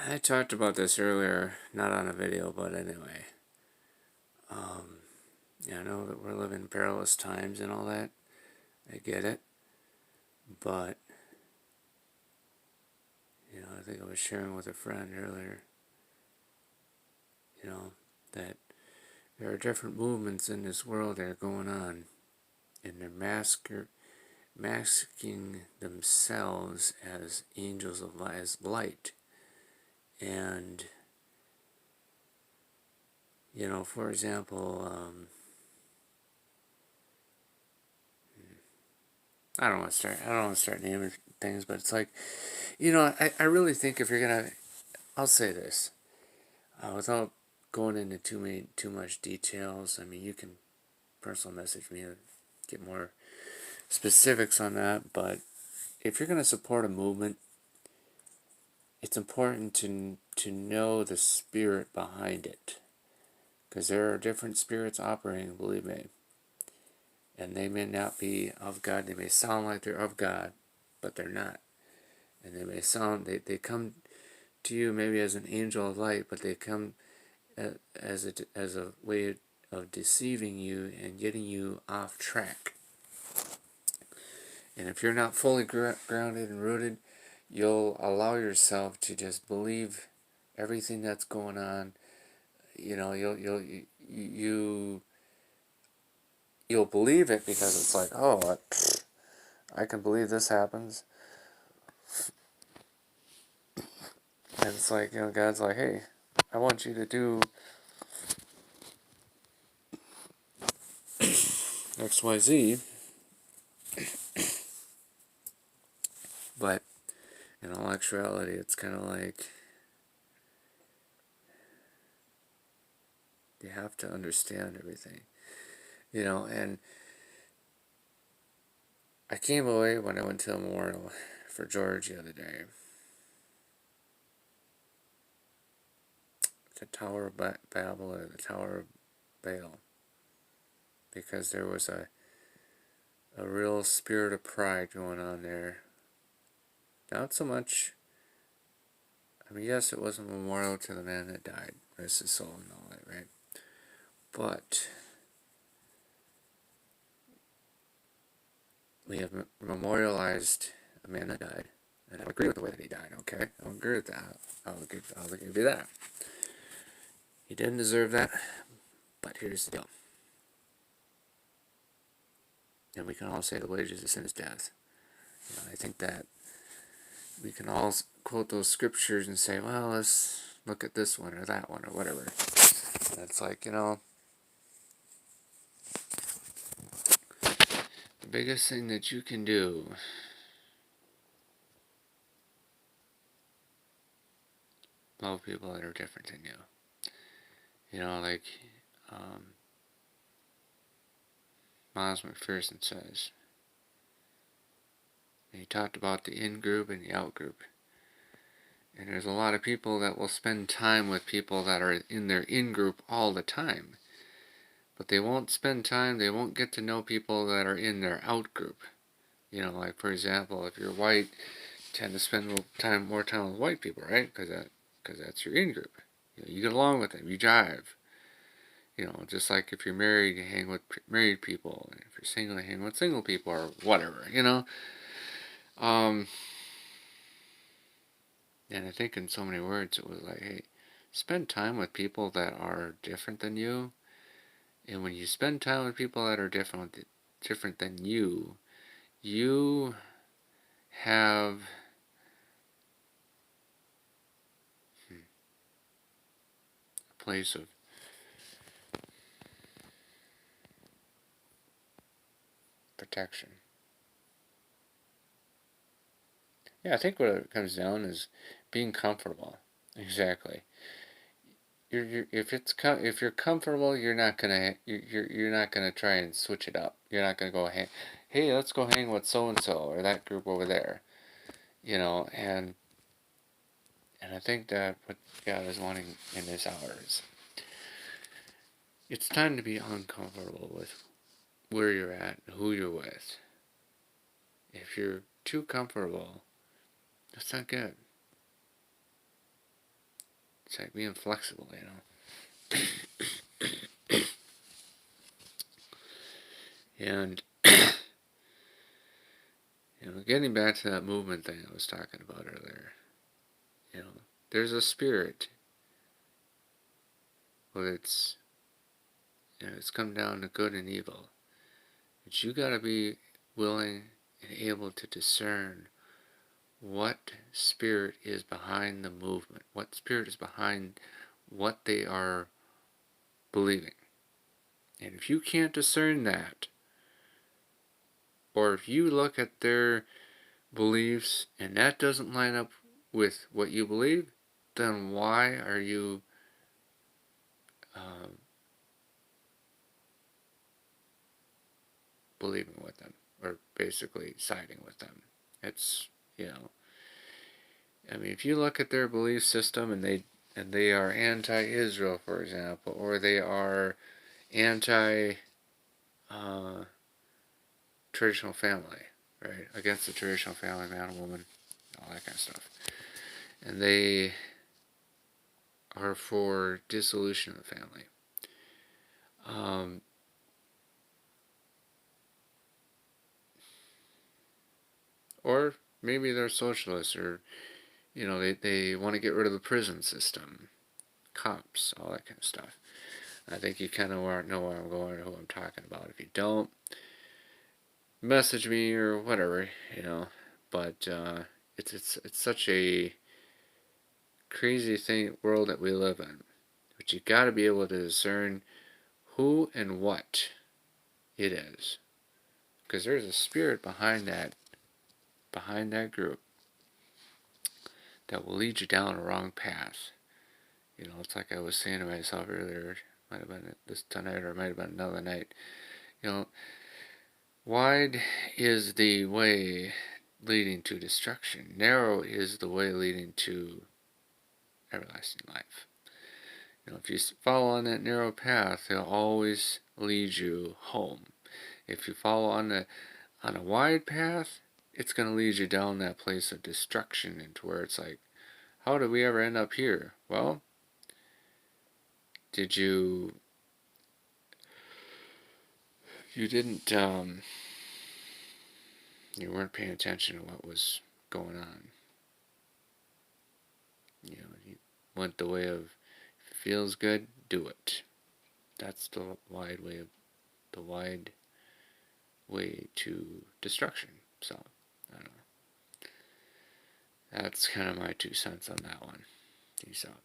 I talked about this earlier, not on a video, but anyway. Yeah, I know that we're living in perilous times and all that. I get it. But, I think I was sharing with a friend earlier, that there are different movements in this world that are going on, and they're masking themselves as angels of light, as light. And, for example, I don't want to start naming things, but it's like, I really think if you're gonna, I'll say this, without going into too much details. I mean, you can personal message me and get more specifics on that. But if you're gonna support a movement, it's important to know the spirit behind it, because there are different spirits operating. Believe me, and they may not be of God. They may sound like they're of God, but they're not. And they may sound they come to you maybe as an angel of light, but they come as a way of deceiving you and getting you off track. And if you're not fully grounded and rooted, you'll allow yourself to just believe everything that's going on. You'll believe it because it's like, oh, I can believe this happens. And it's like, God's like, hey, I want you to do XYZ. But in all actuality, it's kind of like you have to understand everything. And I came away when I went to a memorial for George the other day. The Tower of Babel or the Tower of Baal. Because there was a real spirit of pride going on there. Not so much, I mean, yes, it was a memorial to the man that died, rest his soul and all that, right? But we have memorialized a man that died, and I don't agree with the way that he died, okay? I don't agree with that. I'll give you that. He didn't deserve that, but here's the deal. And we can all say the wages of sin is death. I think that we can all quote those scriptures and say, well, let's look at this one or that one or whatever. And it's like, the biggest thing that you can do love people that are different than you. Like Miles McPherson says. And he talked about the in-group and the out-group. And there's a lot of people that will spend time with people that are in their in-group all the time. But they won't spend time, they won't get to know people that are in their out-group. Like for example, if you're white, you tend to spend more time with white people, right? Because that's your in-group. You get along with them, you jive. Just like if you're married, you hang with married people. And if you're single, you hang with single people or whatever, And I think in so many words, it was like, hey, spend time with people that are different than you. And when you spend time with people that are different than you, you have a place of protection. Yeah, I think what it comes down is being comfortable. Exactly. If you're comfortable, you're not gonna try and switch it up. You're not gonna go hey, let's go hang with so and so or that group over there. And I think that what God is wanting in this hour is it's time to be uncomfortable with where you're at and who you're with. If you're too comfortable, that's not good. It's like being flexible, you know. And getting back to that movement thing I was talking about earlier, there's a spirit, but it's come down to good and evil. But you got to be willing and able to discern what spirit is behind the movement, what spirit is behind what they are believing. And if you can't discern that, or if you look at their beliefs and that doesn't line up with what you believe, then why are you believing with them, or basically siding with them? It's, I mean, if you look at their belief system and they are anti-Israel, for example, or they are anti traditional family, right? Against the traditional family, man, woman, all that kind of stuff. And they are for dissolution of the family. Or maybe they're socialists, or, they want to get rid of the prison system, cops, all that kind of stuff. I think you kind of know where I'm going or who I'm talking about. If you don't, message me or whatever, But it's such a crazy world that we live in. But you got to be able to discern who and what it is, because there's a spirit behind that group that will lead you down a wrong path. It's like I was saying to myself earlier. Might have been this tonight, or it might have been another night. Wide is the way leading to destruction. Narrow is the way leading to everlasting life. If you follow on that narrow path, it'll always lead you home. If you follow on a wide path, it's going to lead you down that place of destruction, into where it's like, how did we ever end up here? Well, you didn't, you weren't paying attention to what was going on. You went the way of, if it feels good, do it. That's the wide way to destruction. So, I don't know. That's kind of my 2 cents on that one. Peace out.